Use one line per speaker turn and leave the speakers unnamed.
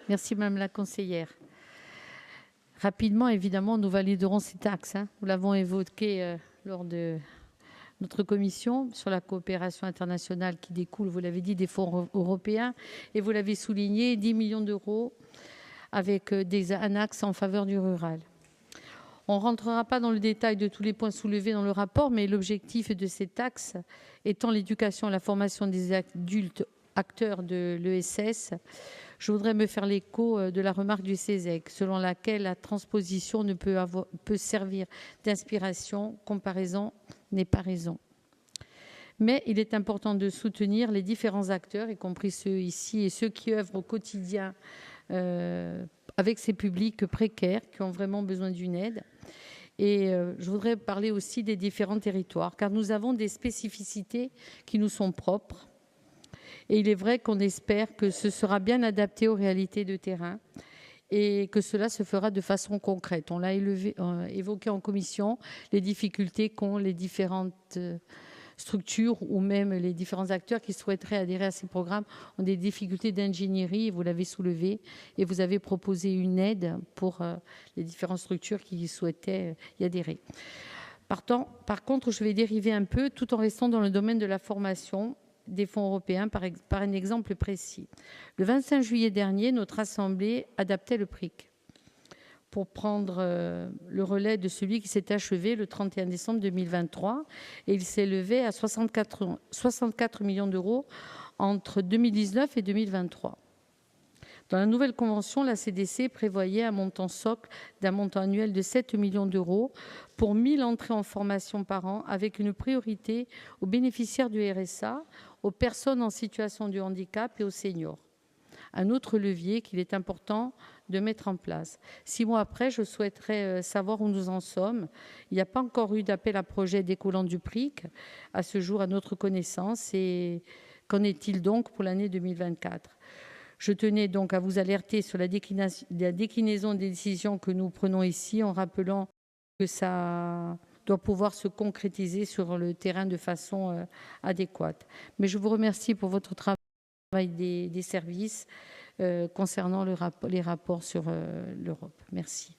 Merci, Madame la conseillère. Rapidement, évidemment, nous validerons ces taxes. Nous l'avons évoqué lors de notre commission sur la coopération internationale qui découle, vous l'avez dit, des fonds européens. Et vous l'avez souligné, 10 millions d'euros avec un axe en faveur du rural. On ne rentrera pas dans le détail de tous les points soulevés dans le rapport, mais l'objectif de ces taxes étant l'éducation et la formation des adultes acteurs de l'ESS, je voudrais me faire l'écho de la remarque du CESEC, selon laquelle la transposition ne peut servir d'inspiration, comparaison n'est pas raison. Mais il est important de soutenir les différents acteurs, y compris ceux ici et ceux qui œuvrent au quotidien avec ces publics précaires qui ont vraiment besoin d'une aide. Et je voudrais parler aussi des différents territoires, car nous avons des spécificités qui nous sont propres. Et il est vrai qu'on espère que ce sera bien adapté aux réalités de terrain et que cela se fera de façon concrète. On l'a évoqué en commission, les difficultés qu'ont les différentes structures ou même les différents acteurs qui souhaiteraient adhérer à ces programmes ont des difficultés d'ingénierie, vous l'avez soulevé, et vous avez proposé une aide pour les différentes structures qui souhaitaient y adhérer. Par contre, je vais dériver un peu tout en restant dans le domaine de la formation des fonds européens par un exemple précis. Le 25 juillet dernier, notre Assemblée adaptait le PRIC pour prendre le relais de celui qui s'est achevé le 31 décembre 2023 et il s'élevait à 64 millions d'euros entre 2019 et 2023. Dans la nouvelle convention, la CDC prévoyait un montant socle d'un montant annuel de 7 millions d'euros pour 1 000 entrées en formation par an, avec une priorité aux bénéficiaires du RSA, aux personnes en situation de handicap et aux seniors. Un autre levier qu'il est important de mettre en place. 6 mois après, je souhaiterais savoir où nous en sommes. Il n'y a pas encore eu d'appel à projet découlant du PRIC à ce jour à notre connaissance. Et qu'en est-il donc pour l'année 2024 ? Je tenais donc à vous alerter sur la déclinaison des décisions que nous prenons ici en rappelant que ça doit pouvoir se concrétiser sur le terrain de façon adéquate. Mais je vous remercie pour votre travail des services concernant les rapports sur l'Europe. Merci.